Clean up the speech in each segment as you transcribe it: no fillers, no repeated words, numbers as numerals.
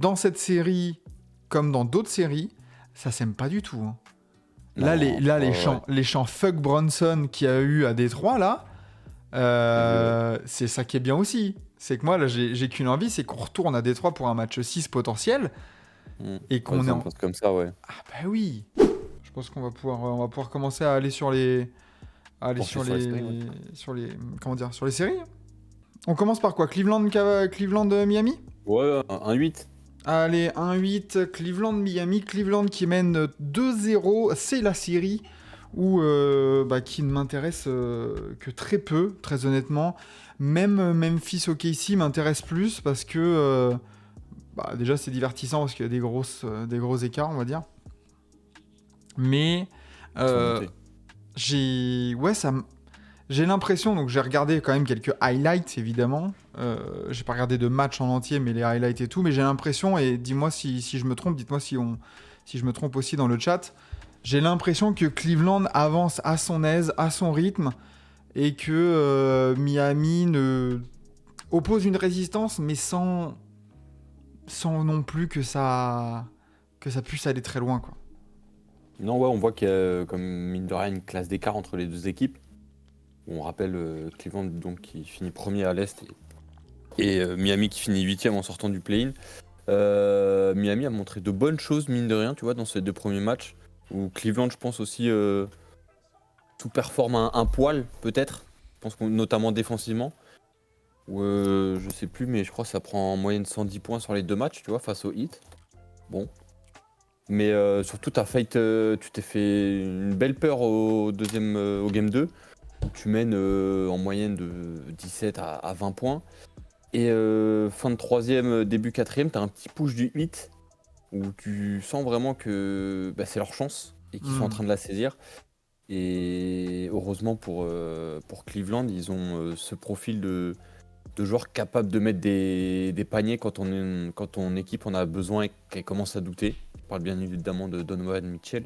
dans cette série, comme dans d'autres séries, ça s'aime pas du tout. Hein. Là, les chants Fuck Bronson qu'il y a eu à Détroit, là, c'est ça qui est bien aussi. C'est que moi, là, j'ai qu'une envie, c'est qu'on retourne à Détroit pour un match 6 potentiel. Et qu'on est en... comme ça, ouais. Ah bah oui. Je pense qu'on va pouvoir commencer à aller sur les... sur les séries. On commence par quoi? Cleveland, Miami? Ouais, un 8. Allez, 1-8, Cleveland-Miami. Cleveland qui mène 2-0. C'est la série qui ne m'intéresse que très peu, très honnêtement. Même Memphis OKC m'intéresse plus parce que déjà c'est divertissant parce qu'il y a des gros écarts, on va dire. Mais j'ai l'impression, donc j'ai regardé quand même quelques highlights évidemment. J'ai pas regardé de match en entier, mais les highlights et tout. Mais j'ai l'impression, et dis-moi si je me trompe, dites-moi si je me trompe aussi dans le chat. J'ai l'impression que Cleveland avance à son aise, à son rythme, et que Miami oppose une résistance, mais sans non plus que ça puisse aller très loin, quoi. Non, ouais, on voit qu'il y a, comme mine de rien, une classe d'écart entre les deux équipes. On rappelle Cleveland donc, qui finit premier à l'Est et Miami qui finit 8ème en sortant du play-in. Miami a montré de bonnes choses, mine de rien, tu vois, dans ces 2 premiers matchs. Où Cleveland, je pense aussi, tout performe un poil, peut-être. Je pense notamment défensivement. Où, je sais plus, mais je crois que ça prend en moyenne 110 points sur les 2 matchs, tu vois, face au Heat. Bon. Mais surtout, tu t'es fait une belle peur au Game 2. Tu mènes en moyenne de 17 à 20 points. Et fin de 3ème, début 4ème, tu as un petit push du 8 où tu sens vraiment que c'est leur chance et qu'ils sont en train de la saisir. Et heureusement pour Cleveland, ils ont ce profil de joueurs capables de mettre des paniers quand ton équipe en a besoin et qu'elle commence à douter. Je parle bien évidemment de Donovan Mitchell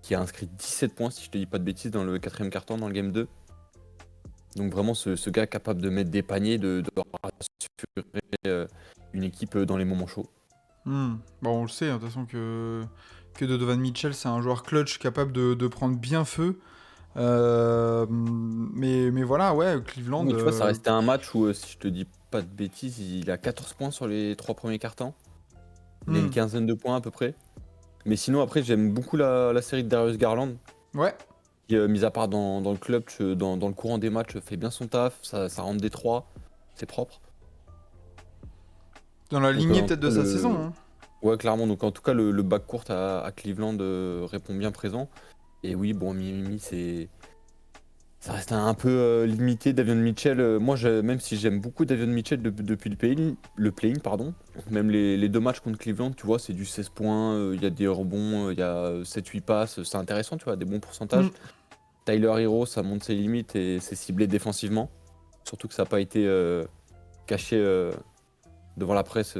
qui a inscrit 17 points, si je te dis pas de bêtises, dans le 4ème quart-temps dans le Game 2. Donc vraiment ce gars capable de mettre des paniers, de rassurer une équipe dans les moments chauds. Bon, on le sait, de toute façon que Donovan Mitchell, c'est un joueur clutch capable de prendre bien feu. Mais voilà, ouais, Cleveland... Oui, tu vois, ça restait un match où, si je te dis pas de bêtises, il a 14 points sur les 3 premiers quart-temps. Il a une quinzaine de points à peu près. Mais sinon, après, j'aime beaucoup la série de Darius Garland. Ouais. Qui, mis à part dans le club, dans le courant des matchs, fait bien son taf. Ça rentre des 3. C'est propre. Dans la lignée peut-être de sa saison. Hein. Ouais, clairement. Donc en tout cas, le backcourt à Cleveland répond bien présent. Et oui, bon, Miami, ça reste un peu limité. Davion Mitchell, moi, même si j'aime beaucoup Davion Mitchell depuis le play-in, pardon. Même les 2 matchs contre Cleveland, tu vois, c'est du 16 points, il y a des rebonds, il y a 7-8 passes, c'est intéressant, tu vois, des bons pourcentages. Tyler Hero, ça monte ses limites et c'est ciblé défensivement. Surtout que ça n'a pas été caché devant la presse.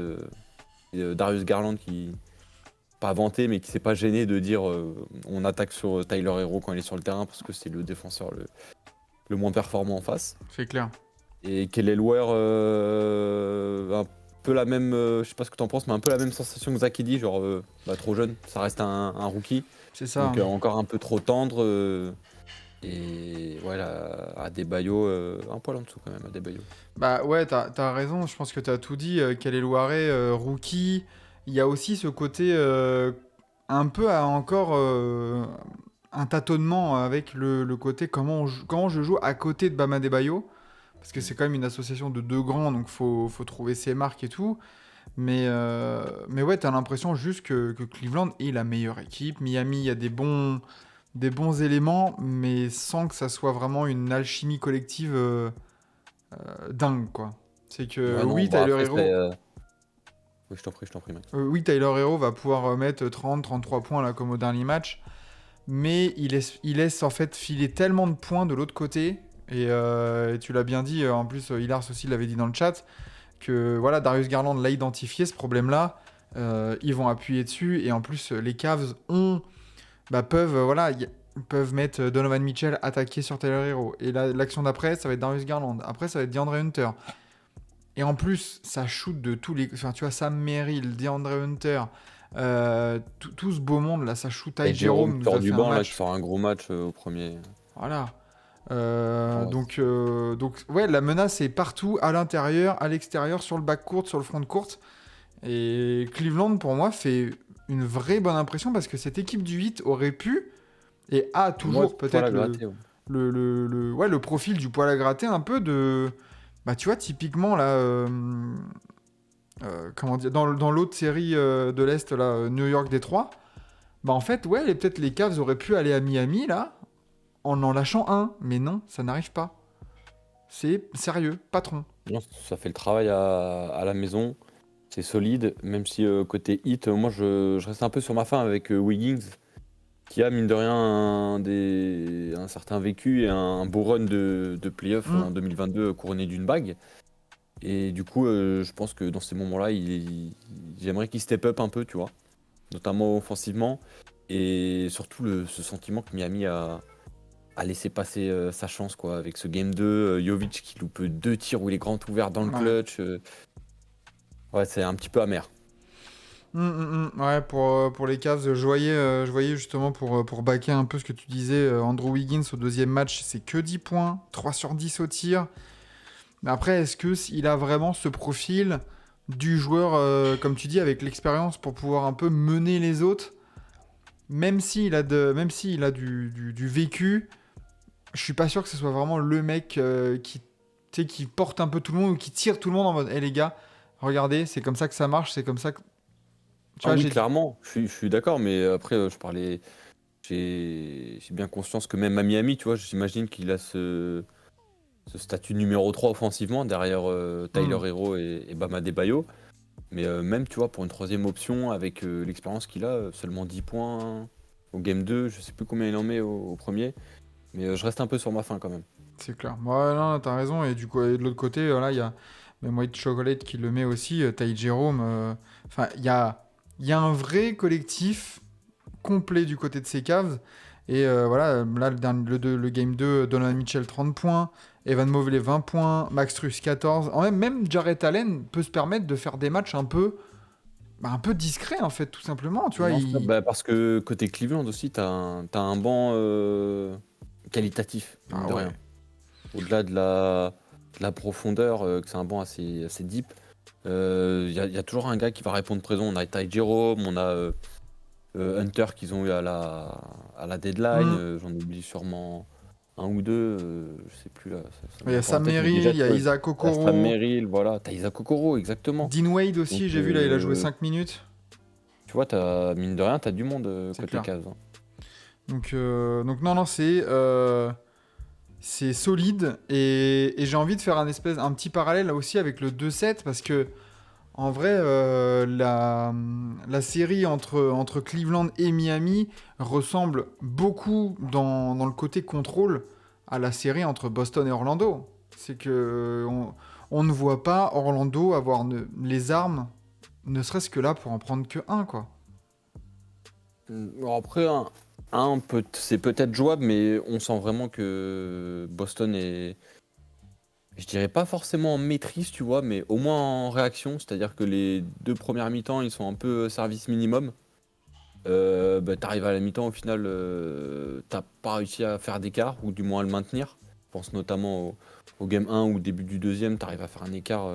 Darius Garland qui, pas vanté, mais qui s'est pas gêné de dire on attaque sur Tyler Hero quand il est sur le terrain parce que c'est le défenseur le moins performant en face. C'est clair. Et Kelly Lower, un peu la même, je sais pas ce que t'en penses, mais un peu la même sensation que Zach Edey, genre trop jeune, ça reste un rookie. C'est ça. Donc encore un peu trop tendre. Et voilà, Adebayo, un poil en dessous quand même, Adebayo. Bah ouais, t'as raison, je pense que t'as tout dit. Kelly Loire, rookie. Il y a aussi ce côté un peu encore un tâtonnement avec le côté comment je joue à côté de Bam Adebayo. Parce que c'est quand même une association de 2 grands, donc faut trouver ses marques et tout. Mais ouais, t'as l'impression juste que Cleveland est la meilleure équipe. Miami, il y a des bons éléments, mais sans que ça soit vraiment une alchimie collective dingue, quoi. C'est que Tyler Hero... Oui, je t'en prie, mec. Oui, Tyler Hero va pouvoir mettre 30-33 points là, comme au dernier match, mais il laisse en fait filer tellement de points de l'autre côté, et tu l'as bien dit, en plus Hilars aussi l'avait dit dans le chat, que voilà, Darius Garland l'a identifié, ce problème-là, ils vont appuyer dessus, et en plus les Cavs peuvent mettre Donovan Mitchell attaquer sur Tyler Hero, et l'action d'après, ça va être Darius Garland, après ça va être DeAndre Hunter. Et en plus, ça shoot de tous les. Enfin, tu vois, Sam Merrill, DeAndre Hunter, tout ce beau monde là, ça shoot. Et Ty Jérôme Jerome qui nous sort a du fait un banc, là, qui match. sort un gros match au premier. Voilà. Ouais, Donc, ouais, la menace est partout, à l'intérieur, à l'extérieur, sur le backcourt, sur le front de court. Et Cleveland, pour moi, fait une vraie bonne impression parce que cette équipe du 8 aurait pu, et a moi, toujours pas peut-être la gratter. Ouais. ouais, le profil du poil à gratter un peu de. Bah, tu vois, typiquement, là, comment dire, dans l'autre série de l'Est, là, New York-Détroit, bah, en fait, ouais, peut-être les Cavs auraient pu aller à Miami, là, en lâchant un. Mais non, ça n'arrive pas. C'est sérieux, patron. Non, ça fait le travail à la maison. C'est solide, même si côté hit, moi je reste un peu sur ma faim avec Wiggins, qui a mine de rien un certain vécu et un beau run de playoff Mm. en 2022 couronné d'une bague. Et du coup, je pense que dans ces moments-là, j'aimerais qu'il step up un peu, tu vois, notamment offensivement. Et surtout ce sentiment que Miami a laissé passer sa chance, quoi, avec ce game 2, Jovic qui loupe 2 tirs où il est grand ouvert dans le Ouais. clutch. Ouais, c'est un petit peu amer. Ouais, pour les Cavs, je voyais justement pour backer un peu ce que tu disais, Andrew Wiggins au deuxième match, c'est que 10 points, 3 sur 10 au tir. Mais après, est-ce qu'il a vraiment ce profil du joueur, comme tu dis, avec l'expérience pour pouvoir un peu mener les autres, même s'il a du vécu, je suis pas sûr que ce soit vraiment le mec qui, tu sais, qui porte un peu tout le monde ou qui tire tout le monde en mode, hé les gars, regardez, c'est comme ça que ça marche, c'est comme ça que... Tu Ah vois, oui, j'ai... clairement, je suis d'accord, mais après, j'ai bien conscience que même à Miami, tu vois, j'imagine qu'il a ce statut numéro 3 offensivement derrière Tyler Hmm. Hero et Bam Adebayo. Mais même, tu vois, pour une troisième option, avec l'expérience qu'il a, seulement 10 points au game 2, je sais plus combien il en met au premier, mais je reste un peu sur ma faim quand même. C'est clair. Ouais, non, t'as raison. Et du coup, et de l'autre côté, là, il y a même White Chocolate qui le met aussi, Ty Jerome. Enfin, il y a un vrai collectif complet du côté de ces Cavs. Et voilà, là, le game 2, Donovan Mitchell 30 points, Evan Mobley 20 points, Max Strus 14. Même Jarrett Allen peut se permettre de faire des matchs un peu discrets, en fait, tout simplement. Tu vois, Non, bah, parce que côté Cleveland aussi, t'as un banc qualitatif, mine Ah de ouais. rien. Au-delà de la profondeur, que c'est un banc assez deep, y a toujours un gars qui va répondre présent. On a Ty Jerome, on a Hunter qu'ils ont eu à la deadline. Hmm. J'en oublie sûrement un ou deux, je sais plus là, ça me Il y vient a pas en Sam tête, mais Merrill, déjà il y tu a vois, Isaac t'as Sam Okoro, Merrill, voilà, t'as Isaac Okoro, exactement. Dean Wade Donc aussi, j'ai vu là, il a joué 5 minutes. tu vois, mine de rien, t'as du monde C'est côté clair. Cavs. Hein. Donc non, non, c'est solide. Et j'ai envie de faire un petit parallèle là aussi avec le 2-7 parce que en vrai, la série entre Cleveland et Miami ressemble beaucoup dans le côté contrôle à la série entre Boston et Orlando. C'est que on ne voit pas Orlando avoir les armes, ne serait-ce que là pour en prendre que un, quoi. Alors après, c'est peut-être jouable, mais on sent vraiment que Boston est, je dirais pas forcément en maîtrise, tu vois, mais au moins en réaction. C'est-à-dire que les 2 premières mi-temps, ils sont un peu service minimum. Bah, t'arrives à la mi-temps, au final, t'as pas réussi à faire d'écart, ou du moins à le maintenir. Je pense notamment au game 1 ou au début du deuxième, t'arrives à faire un écart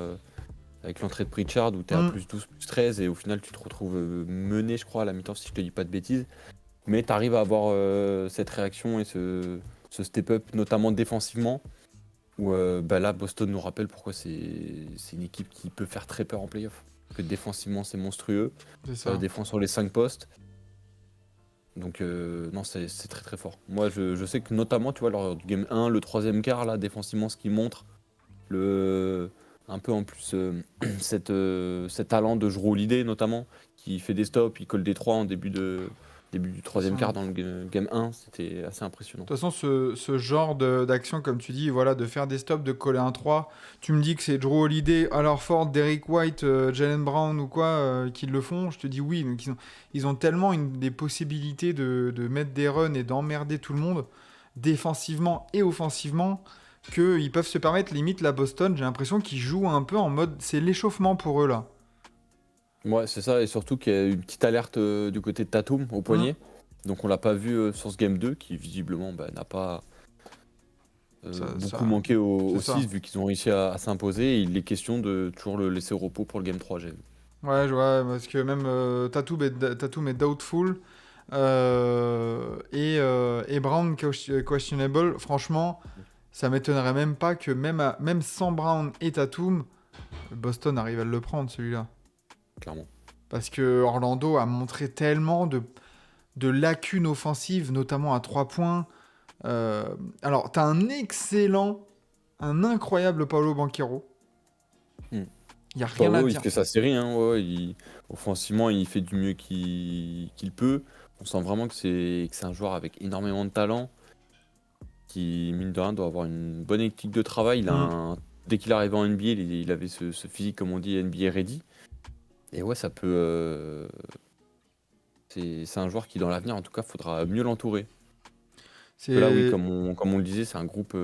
avec l'entrée de Pritchard, où t'es à Mm. plus 12, plus 13, et au final, tu te retrouves mené, je crois, à la mi-temps, si je te dis pas de bêtises. Mais t'arrives à avoir cette réaction et ce step-up, notamment défensivement, où bah là, Boston nous rappelle pourquoi c'est une équipe qui peut faire très peur en playoff. Parce que défensivement, c'est monstrueux. C'est Ça ça. défend sur les 5 postes. Donc non, c'est très très fort. Moi, je sais que notamment, tu vois, lors du game 1, le troisième quart, là, défensivement, ce qui montre, un peu en plus, cet talent de Jrue Holiday, notamment, qui fait des stops, il colle des 3 en début du troisième Façon, quart dans le game 1, c'était assez impressionnant. de toute façon, ce genre d'action, comme tu dis, voilà, de faire des stops, de coller un 3, tu me dis que c'est Drew Holiday, Al Horford, Derrick White, Jalen Brown ou quoi qui le font, je te dis oui. Donc ils ont tellement des possibilités de mettre des runs et d'emmerder tout le monde, défensivement et offensivement, qu'ils peuvent se permettre limite la Boston. J'ai l'impression qu'ils jouent un peu en mode c'est l'échauffement pour eux là. Ouais, c'est ça, et surtout qu'il y a une petite alerte du côté de Tatum au Mm. poignet. Donc on l'a pas vu sur ce Game 2, qui visiblement n'a pas beaucoup Ça, manqué c'est au ça. 6, vu qu'ils ont réussi à s'imposer. Et il est question de toujours le laisser au repos pour le Game 3, j'ai vu. Ouais, je vois, parce que même Tatum est doubtful et Brown questionable. Franchement, ça m'étonnerait même pas que même sans Brown et Tatum, Boston arrive à le prendre celui-là. Clairement. Parce que Orlando a montré tellement de lacunes offensives, notamment à 3 points. Euh, alors, t'as un incroyable Paolo Banchero. Hmm. Il n'y a rien à Paolo, il dire. fait sa série, hein, ouais, offensivement, il fait du mieux qu'il peut. On sent vraiment que c'est un joueur avec énormément de talent, qui, mine de rien, doit avoir une bonne éthique de travail. Mm. Dès qu'il arrive en NBA, il avait ce physique, comme on dit, NBA ready. Et ouais, ça peut. C'est un joueur qui, dans l'avenir, en tout cas, faudra mieux l'entourer. Parce que là, oui, C'est comme on le disait, c'est un groupe.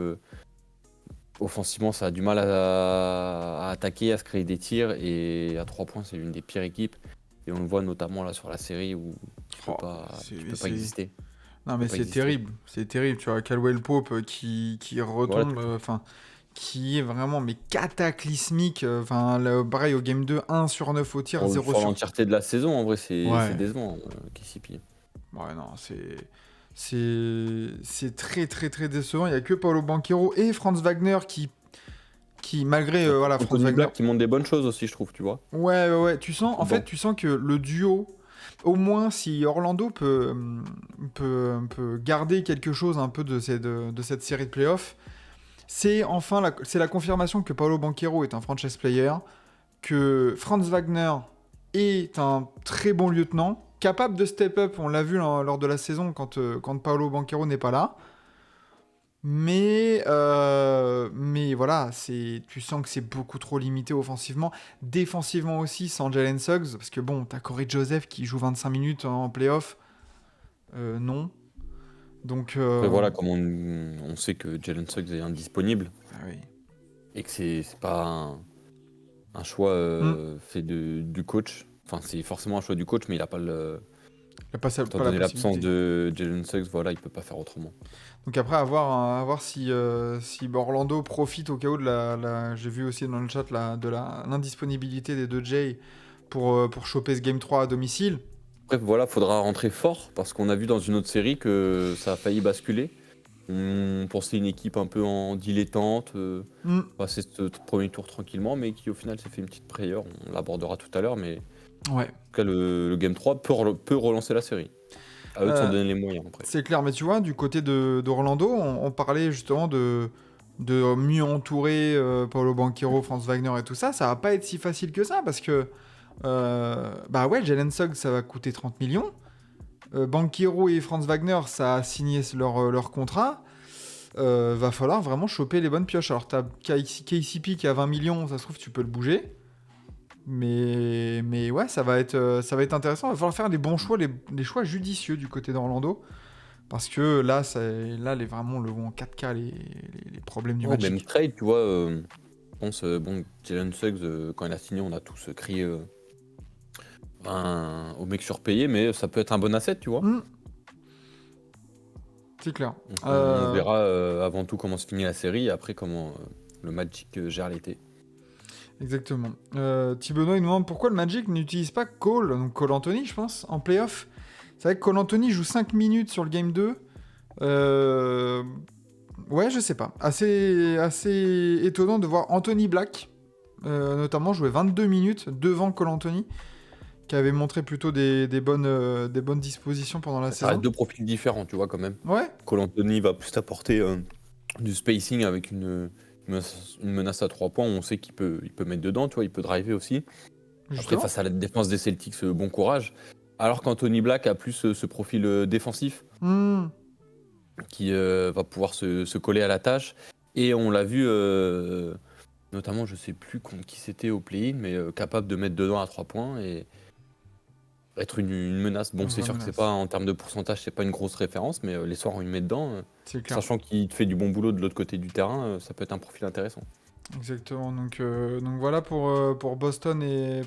Offensivement, ça a du mal à attaquer, à se créer des tirs. Et à 3 points, c'est l'une des pires équipes. Et on le voit notamment là sur la série où Oh, tu peux pas exister. non, Tu peux mais pas exister. c'est terrible, tu vois, Caldwell Pope qui Voilà, retombe, enfin, qui est vraiment, mais cataclysmique, enfin, pareil, au game 2, 1 sur 9 au tir, 0 sur sur... l'entièreté de la saison, en vrai, c'est Ouais, décevant, KCP. ouais, non, c'est très, très, très décevant, il y a que Paolo Banchero et Franz Wagner malgré, voilà, Franz Anthony Wagner, Black qui montre des bonnes choses aussi, je trouve, tu vois. ouais, ouais, ouais, en fait, Bon, tu sens que le duo, au moins, si Orlando peut garder quelque chose un peu de cette série de playoffs, c'est la confirmation que Paolo Banchero est un franchise player, que Franz Wagner est un très bon lieutenant, capable de step up, on l'a vu lors de la saison quand Paolo Banchero n'est pas là. Mais voilà, tu sens que c'est beaucoup trop limité offensivement. Défensivement aussi, sans Jalen Suggs, parce que bon, t'as Corey Joseph qui joue 25 minutes en playoff. Non. Donc, après, voilà, comme on sait que Jalen Suggs est indisponible ah oui. et que c'est pas un choix Hmm. fait du coach. Enfin, c'est forcément un choix du coach, mais il a pas le. Il a pas, Étant pas la donné l'absence possibilité. de Jalen Suggs, voilà, il peut pas faire autrement. Donc après, à voir si Orlando profite au cas où j'ai vu aussi dans le chat de l'indisponibilité des deux Jay pour choper ce Game 3 à domicile. Bref, voilà, faudra rentrer fort parce qu'on a vu dans une autre série que ça a failli basculer. On pensait une équipe un peu en dilettante, Hmm. passer ce premier tour tranquillement, mais qui au final s'est fait une petite frayeur. On l'abordera tout à l'heure, mais Ouais. en tout cas, le Game 3 peut relancer la série. À eux de s'en Euh, donner les moyens après. c'est clair, mais tu vois, du côté d'Orlando, on parlait justement de mieux entourer Paolo Banchero, Franz Wagner et tout ça. Ça va pas être si facile que ça parce que, bah ouais, Jalen Suggs, ça va coûter 30 millions. Banchero et Franz Wagner, ça a signé leur contrat. Va falloir vraiment choper les bonnes pioches. Alors, t'as KCP qui a 20 millions, ça se trouve, tu peux le bouger. Mais ouais, ça va être intéressant. Il va falloir faire des bons choix, les choix judicieux du côté d'Orlando. Parce que là vraiment, le voit en 4K, les problèmes du Ouais, même Magic. trade, tu vois, je pense, bon, Jalen Suggs, quand il a signé, on a tous crié au mec surpayé, mais ça peut être un bon asset, tu vois. Hmm, c'est clair. Donc on verra avant tout comment se finit la série et après comment le Magic gère l'été. Exactement. Thibodeau, il nous demande pourquoi le Magic n'utilise pas Cole, donc Cole Anthony, je pense, en playoff. C'est vrai que Cole Anthony joue 5 minutes sur le game 2. Euh, Ouais, je sais pas. Assez étonnant de voir Anthony Black, notamment jouer 22 minutes devant Cole Anthony, qui avait montré plutôt des bonnes dispositions pendant la Ça reste saison. deux profils différents, tu vois, quand même. Ouais, Cole Anthony va plus t'apporter du spacing avec une menace à 3 points où on sait il peut mettre dedans, tu vois, il peut driver aussi. Après, justement. face à la défense des Celtics, bon courage. Alors qu'Anthony Black a plus ce profil défensif Hmm, qui va pouvoir se coller à la tâche. Et on l'a vu, notamment, je sais plus contre qui c'était au play-in, mais capable de mettre dedans à 3 points. Et être une menace. Bon, Une c'est vraie sûr que c'est menace. pas en termes de pourcentage, c'est pas une grosse référence, mais les soirs où il met dedans, C'est clair. sachant qu'il te fait du bon boulot de l'autre côté du terrain, ça peut être un profil intéressant. Exactement. Donc voilà pour Boston et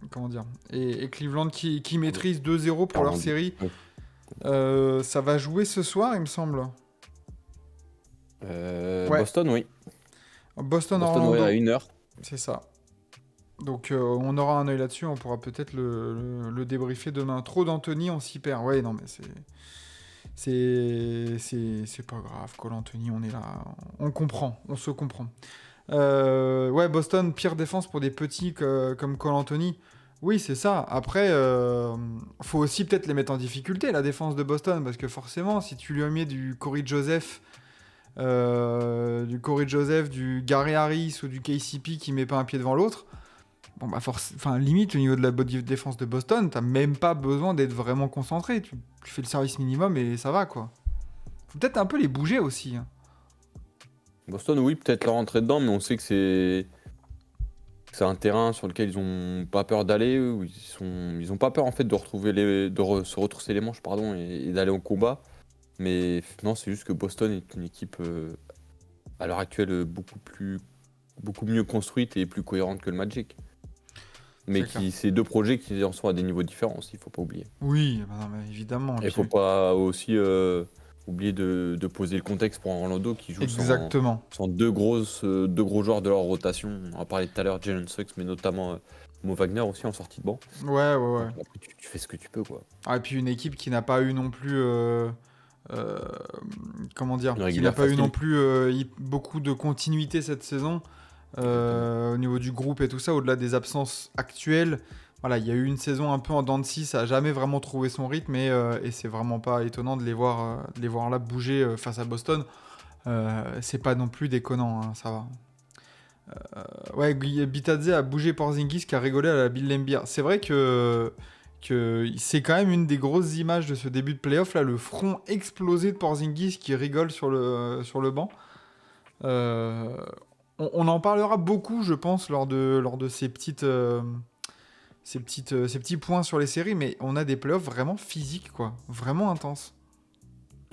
comment dire et Cleveland qui maîtrisent 2-0 pour leur Clairement. série. Ouais. Ça va jouer ce soir, il me semble. Ouais. Boston, oui. Boston, ouais, à Boston-Orlando, 1h. c'est ça. Donc on aura un œil là-dessus, on pourra peut-être le débriefer demain. Trop d'Anthony, on s'y perd. Ouais, non, mais c'est pas grave. Cole Anthony, on est là. On comprend, on se comprend. Ouais, Boston, pire défense pour des petits comme Cole Anthony. Oui, c'est ça. Après, faut aussi peut-être les mettre en difficulté, la défense de Boston, parce que forcément, si tu lui as mis du Gary Harris ou du KCP qui met pas un pied devant l'autre, bon bah enfin limite au niveau de la défense de Boston, t'as même pas besoin d'être vraiment concentré. Tu fais le service minimum et ça va quoi. Faut peut-être un peu les bouger aussi, hein. Boston, oui, peut-être leur rentrer dedans, mais on sait que c'est un terrain sur lequel ils ont pas peur d'aller, où ils ont pas peur en fait de se retrousser les manches, pardon, et d'aller au combat. Mais non, c'est juste que Boston est une équipe à l'heure actuelle beaucoup mieux construite et plus cohérente que le Magic. Mais C'est clair. c'est deux projets qui en sont à des niveaux différents aussi, il faut pas oublier. Oui, bah non, mais évidemment. Et il faut pas aussi oublier de poser le contexte pour Orlando qui joue Exactement. sans deux gros joueurs de leur rotation. On en parlait tout à l'heure, Jalen Suggs, mais notamment Mo Wagner aussi en sortie de banc. Ouais. Donc après, tu fais ce que tu peux, quoi. Ah, et puis une équipe qui n'a pas eu non plus, euh, comment dire, Une qui n'a régulière pas eu non facile. plus beaucoup de continuité cette saison au niveau du groupe et tout ça, au-delà des absences actuelles. Voilà, il y a eu une saison un peu en dents de scie, ça a jamais vraiment trouvé son rythme et c'est vraiment pas étonnant de les voir là bouger face à Boston. C'est pas non plus déconnant, hein, ça va. Ouais, Bitadze a bougé Porzingis qui a rigolé à la Bill Laimbeer. C'est vrai que c'est quand même une des grosses images de ce début de playoff, là, le front explosé de Porzingis qui rigole sur le banc. Euh, on en parlera beaucoup, je pense, lors de ces petits points sur les séries, mais on a des playoffs vraiment physiques, quoi. Vraiment intenses.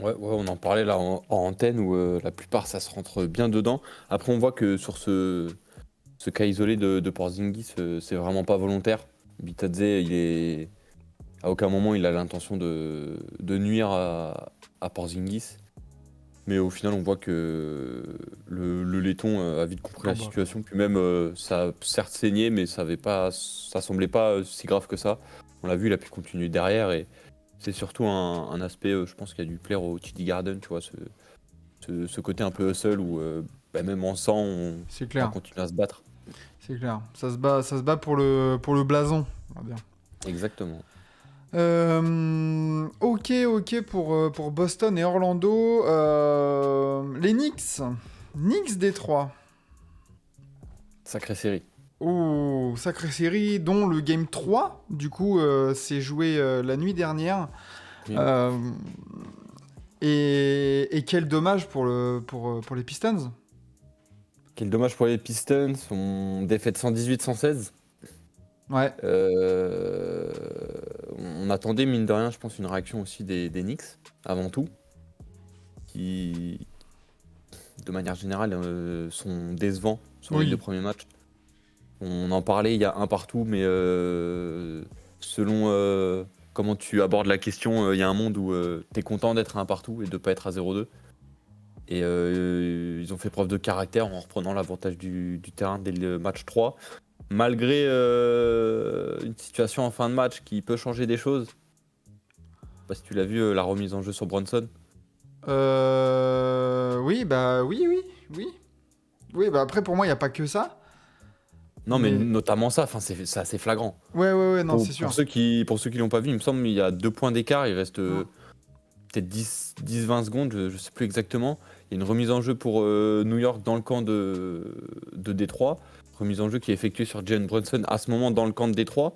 Ouais, on en parlait là en antenne où la plupart ça se rentre bien dedans. Après, on voit que sur ce cas isolé de Porzingis, c'est vraiment pas volontaire. Bitadze, à aucun moment il a l'intention de nuire à Porzingis. Mais au final, on voit que le laiton a vite compris Ah la bah. situation. Puis même, ça a certes saigné, mais ça semblait pas si grave que ça. On l'a vu, il a pu continuer derrière. Et c'est surtout un aspect, je pense, qui a dû plaire au TD Garden, tu vois, ce côté un peu hustle où même en sang, C'est on va clair, continuer à se battre. c'est clair. Ça se bat pour le blason, on va dire. Exactement. Ok pour Boston et Orlando. Les Knicks. Knicks Détroit. Sacrée série. Oh, sacrée série, dont le Game 3, du coup, s'est joué la nuit dernière. Oui. Euh, et quel dommage pour les Pistons. Quel dommage pour les Pistons. On défaite 118-116. Ouais, On attendait, mine de rien, je pense, une réaction aussi des Knicks, avant tout, qui, de manière générale, sont décevants sur les oui. deux premiers matchs. On en parlait, il y a un partout, mais selon comment tu abordes la question, il y a un monde où tu es content d'être à un partout et de ne pas être à 0-2. Et ils ont fait preuve de caractère en reprenant l'avantage du terrain dès le match 3. Malgré une situation en fin de match qui peut changer des choses. Je sais pas si tu l'as vu, la remise en jeu sur Brunson. Oui, bah oui. Oui, bah après, pour moi, il n'y a pas que ça. Non, mais Mais notamment ça, c'est assez flagrant. ouais, non, c'est Pour sûr. ceux qui l'ont pas vu, il me semble qu'il y a 2 points d'écart, il reste Mm. peut-être 10-20 secondes, je sais plus exactement. Il y a une remise en jeu pour New York dans le camp de Détroit. Remise en jeu qui est effectuée sur Jalen Brunson à ce moment dans le camp de Détroit,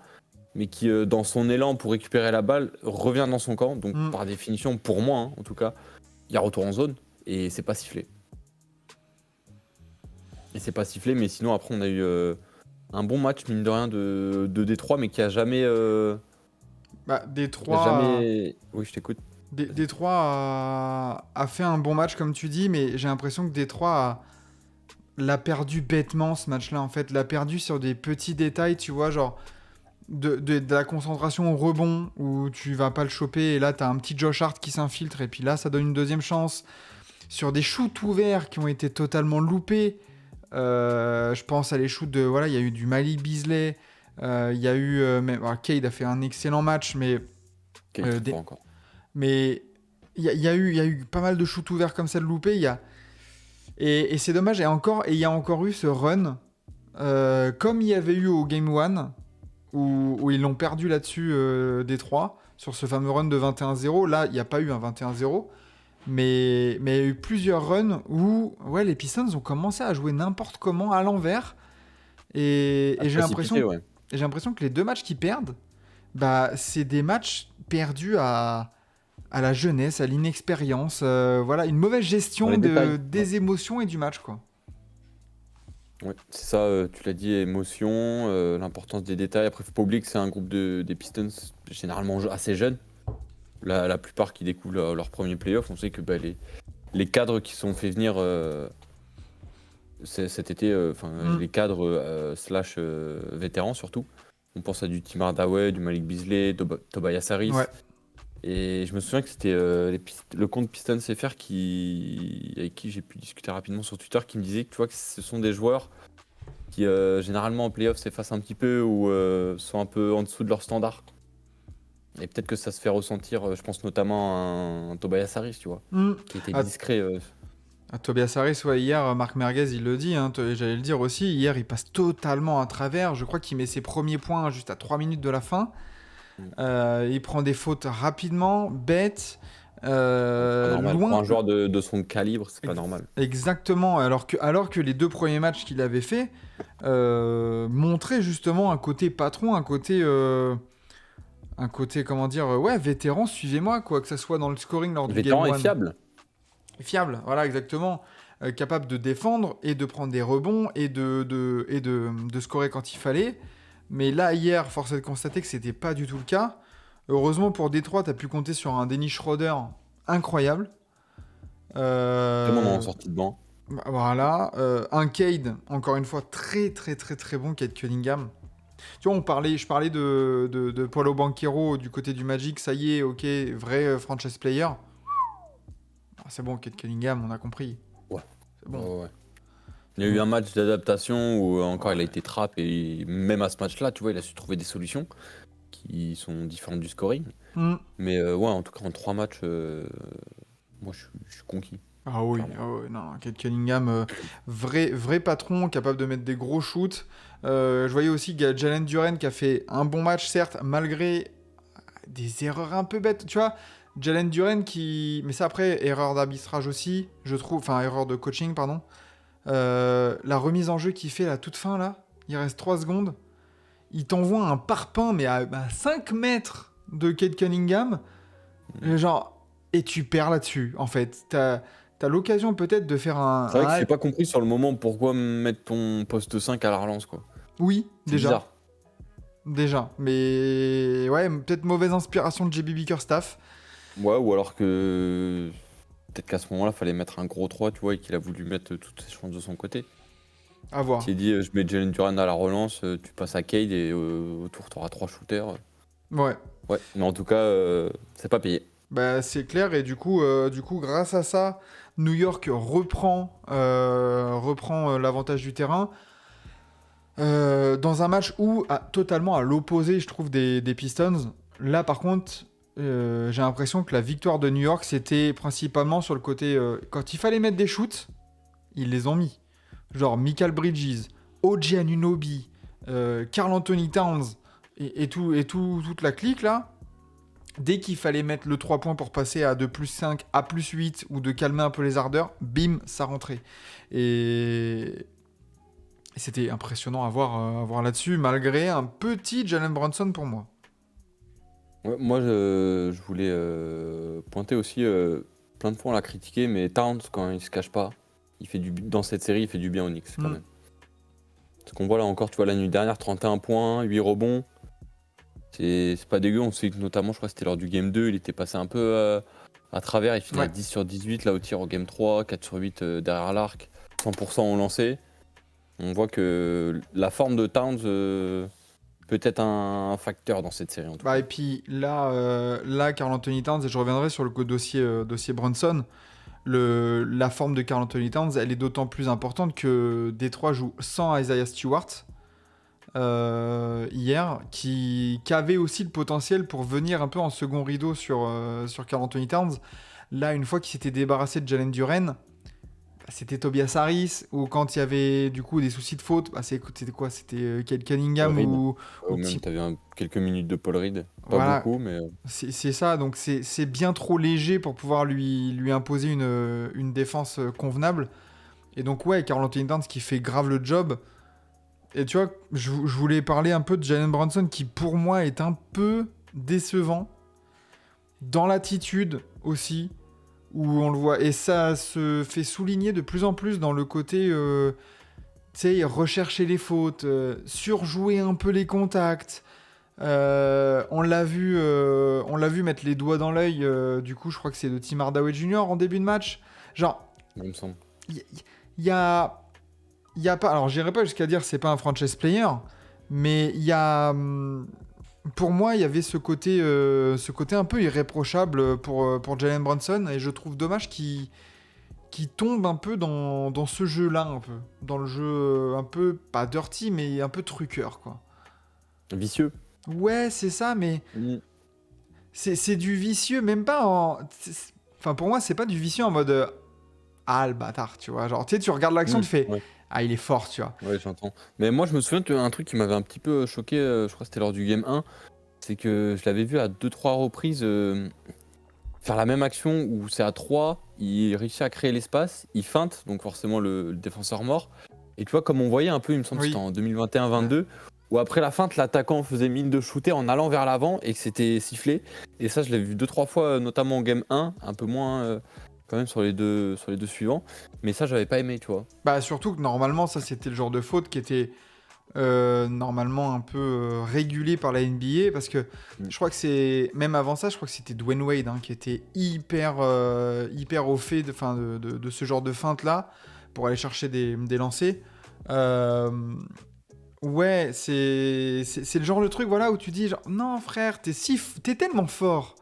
mais qui, dans son élan pour récupérer la balle, revient dans son camp. Donc, Mm. par définition, pour moi, hein, en tout cas, il y a retour en zone et c'est pas sifflé. Mais sinon, après, on a eu un bon match, mine de rien, de Détroit, mais qui a jamais. Bah, Qui a jamais... Oui, je t'écoute. Vas-y. Détroit a fait un bon match, comme tu dis, mais j'ai l'impression que l'a perdu bêtement ce match-là, en fait. L'a perdu sur des petits détails, tu vois, genre de la concentration au rebond où tu vas pas le choper et là, t'as un petit Josh Hart qui s'infiltre et puis là, ça donne une deuxième chance. Sur des shoots ouverts qui ont été totalement loupés. Je pense à les shoots de... Voilà, il y a eu du Malik Beasley. Il y a eu... Cade a fait un excellent match, mais... Qui est très fort encore. Mais il y a eu pas mal de shoots ouverts comme ça de loupés. Et c'est dommage. Et il y a encore eu ce run, comme il y avait eu au Game 1, où ils l'ont perdu là-dessus, Détroit, sur ce fameux run de 21-0. Là, il n'y a pas eu un 21-0. Mais il y a eu plusieurs runs où les Pistons ont commencé à jouer n'importe comment à l'envers. Et j'ai l'impression, Ouais. j'ai l'impression que les 2 matchs qu'ils perdent, bah, c'est des matchs perdus à la jeunesse, à l'inexpérience. Voilà, une mauvaise gestion des émotions et du match, quoi. Ouais, c'est ça, tu l'as dit, émotion, l'importance des détails. Après, faut pas oublier que c'est un groupe des Pistons généralement assez jeunes. La plupart qui découvrent leur premier playoff, on sait que les cadres qui sont fait venir cet été, les cadres slash vétérans surtout. On pense à du Tim Hardaway, du Malik Beasley, Tobias Harris. Ouais. Et je me souviens que c'était le compte Pistons FR avec qui j'ai pu discuter rapidement sur Twitter, qui me disait que, tu vois, que ce sont des joueurs qui généralement en playoff s'effacent un petit peu ou sont un peu en dessous de leur standard. Et peut-être que ça se fait ressentir, je pense notamment à un Tobias Harris, tu vois, qui était discret. Tobias Harris, hier, Marc Merguez, il le dit, hein, j'allais le dire aussi, hier, il passe totalement à travers. Je crois qu'il met ses premiers points juste à 3 minutes de la fin. Il prend des fautes rapidement, bêtes. C'est pas normal. Loin. Pour un joueur de son calibre, c'est pas normal. Exactement, alors que les 2 premiers matchs qu'il avait fait montraient justement un côté patron, un côté comment dire, vétéran, suivez-moi, quoi, que ça soit dans le scoring lors du Game 1. Vétéran et fiable. Fiable, voilà, exactement. Capable de défendre et de prendre des rebonds et de scorer quand il fallait. Mais là, hier, force est de constater que c'était pas du tout le cas. Heureusement pour Détroit, tu as pu compter sur un Dennis Schroeder incroyable. Vraiment en sortie de banc. Voilà. Un Cade, encore une fois, très très très très bon, Cade Cunningham. Tu vois, je parlais de Paolo Banchero du côté du Magic. Ça y est, ok, vrai franchise player. C'est bon, Cade Cunningham, on a compris. Ouais. C'est bon. Ouais. Il y a eu un match d'adaptation où encore il a été trap et même à ce match-là, tu vois, il a su trouver des solutions qui sont différentes du scoring. Mais en tout cas, en 3 matchs, moi je suis conquis. Ah oui, non, Cade Cunningham, vrai patron, capable de mettre des gros shoots. Je voyais aussi qu'il y a Jalen Duren qui a fait un bon match, certes, malgré des erreurs un peu bêtes, tu vois. Jalen Duren qui... Mais ça après, erreur d'arbitrage aussi, je trouve, enfin erreur de coaching, pardon. La remise en jeu qu'il fait à la toute fin, là, il reste 3 secondes. Il t'envoie un parpaing, mais à 5 mètres de Cade Cunningham. Genre, et tu perds là-dessus, en fait. T'as l'occasion peut-être de faire un... C'est vrai que j'ai pas compris sur le moment pourquoi mettre ton poste 5 à la relance, quoi. Oui, C'est déjà. bizarre. Déjà. Mais ouais, peut-être mauvaise inspiration de JB Bickerstaff. Ouais, ou alors que peut-être qu'à ce moment-là, fallait mettre un gros 3, tu vois, et qu'il a voulu mettre toutes ses chances de son côté. À voir. Il s'est dit, je mets Jalen Duren à la relance, tu passes à Cade et autour, tu auras 3 shooters. Ouais. Ouais, mais en tout cas, c'est pas payé. Bah, c'est clair, et du coup, grâce à ça, New York reprend l'avantage du terrain. Dans un match où, totalement à l'opposé, je trouve, des Pistons. Là, par contre, j'ai l'impression que la victoire de New York, c'était principalement sur le côté... quand il fallait mettre des shoots, ils les ont mis. Genre Michael Bridges, OG Anunoby, Karl Anthony Towns, et toute la clique, là. Dès qu'il fallait mettre le 3 points pour passer à de plus 5 à plus 8 ou de calmer un peu les ardeurs, bim, ça rentrait. Et c'était impressionnant à voir là-dessus, malgré un petit Jalen Brunson pour moi. Ouais, moi, je voulais pointer aussi, plein de fois on l'a critiqué, mais Towns, quand il se cache pas, dans cette série, il fait du bien aux Knicks quand même. Ce qu'on voit là encore, tu vois, la nuit dernière, 31 points, 8 rebonds. C'est pas dégueu. On sait que notamment, je crois que c'était lors du Game 2, il était passé un peu à travers. Il finit à Ouais. 10 sur 18 là au tir au Game 3, 4 sur 8 derrière l'arc, 100% au lancer. On voit que la forme de Towns peut être un facteur dans cette série en tout Bah, cas. et puis là Karl Anthony Towns, et je reviendrai sur le dossier Brunson, la forme de Karl Anthony Towns, elle est d'autant plus importante que Détroit joue sans Isaiah Stewart hier, qui avait aussi le potentiel pour venir un peu en second rideau sur Karl Anthony Towns. Là, une fois qu'il s'était débarrassé de Jalen Duren, bah, c'était Tobias Harris, ou quand il y avait du coup des soucis de faute, bah, c'était quoi? C'était Kyle Cunningham Paul Reed. ou Ou même, Petit... tu avais quelques minutes de Paul Reed. Pas Voilà, beaucoup, mais c'est ça, donc c'est bien trop léger pour pouvoir lui imposer une défense convenable. Et donc ouais, Karl Anthony Towns qui fait grave le job. Et tu vois, je voulais parler un peu de Jalen Brunson qui pour moi est un peu décevant. Dans l'attitude aussi, où on le voit. Et ça se fait souligner de plus en plus dans le côté, tu sais, rechercher les fautes, surjouer un peu les contacts. On l'a vu mettre les doigts dans l'œil. Du coup, je crois que c'est de Tim Hardaway Jr. en début de match. Genre, il me semble. il y a pas. Alors, j'irai pas jusqu'à dire c'est pas un franchise player, mais il y a. Pour moi, il y avait ce côté un peu irréprochable pour Jalen Brunson, et je trouve dommage qu'il tombe un peu dans ce jeu-là, un peu. Dans le jeu un peu, pas dirty, mais un peu truqueur, quoi. Vicieux. Ouais, c'est ça, mais c'est du vicieux, même pas en... Enfin, pour moi, c'est pas du vicieux en mode... ah, le bâtard, tu vois. Genre, tu sais, tu regardes l'action, tu fais... Ouais. ah, il est fort, tu vois. Ouais, j'entends. Mais moi, je me souviens d'un truc qui m'avait un petit peu choqué, je crois que c'était lors du Game 1, c'est que je l'avais vu à 2-3 reprises faire la même action où c'est à 3, il réussit à créer l'espace, il feinte, donc forcément le défenseur mort. Et tu vois, comme on voyait un peu, il me semble que Oui. c'était en 2021-22, où après la feinte, l'attaquant faisait mine de shooter en allant vers l'avant et que c'était sifflé. Et ça, je l'ai vu 2-3 fois, notamment en Game 1, un peu moins quand même sur les deux suivants. Mais ça, j'avais pas aimé, tu vois. Bah, surtout que normalement, ça, c'était le genre de faute qui était normalement un peu régulé par la NBA, parce que je crois que c'est... Même avant ça, je crois que c'était Dwayne Wade, hein, qui était hyper au fait de ce genre de feinte-là, pour aller chercher des lancers. Ouais, c'est le genre de truc, voilà, où tu dis, genre, non frère, t'es tellement fort,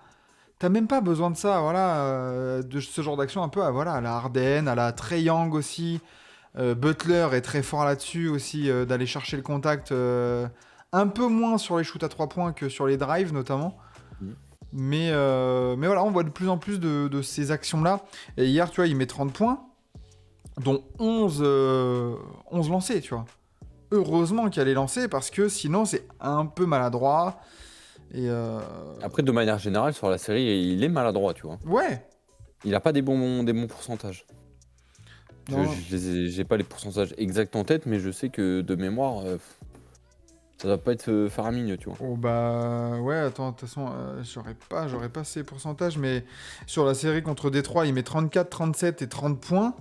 t'as même pas besoin de ça, voilà, de ce genre d'action un peu voilà, à la Harden, à la Trae Young aussi. Butler est très fort là-dessus aussi, d'aller chercher le contact, un peu moins sur les shoots à 3 points que sur les drives notamment. Mm. Mais voilà, on voit de plus en plus de ces actions-là. Et hier, tu vois, il met 30 points, dont 11 lancés, tu vois. Heureusement qu'il a les lancés, parce que sinon, c'est un peu maladroit. Et Après, de manière générale, sur la série, il est maladroit, tu vois. ouais. Il a pas des bons pourcentages. Non. J'ai pas les pourcentages exacts en tête, mais je sais que de mémoire, ça va pas être faramineux, tu vois. Oh bah ouais, attends, de toute façon, j'aurais pas ces pourcentages, mais sur la série contre Détroit, il met 34, 37 et 30 points,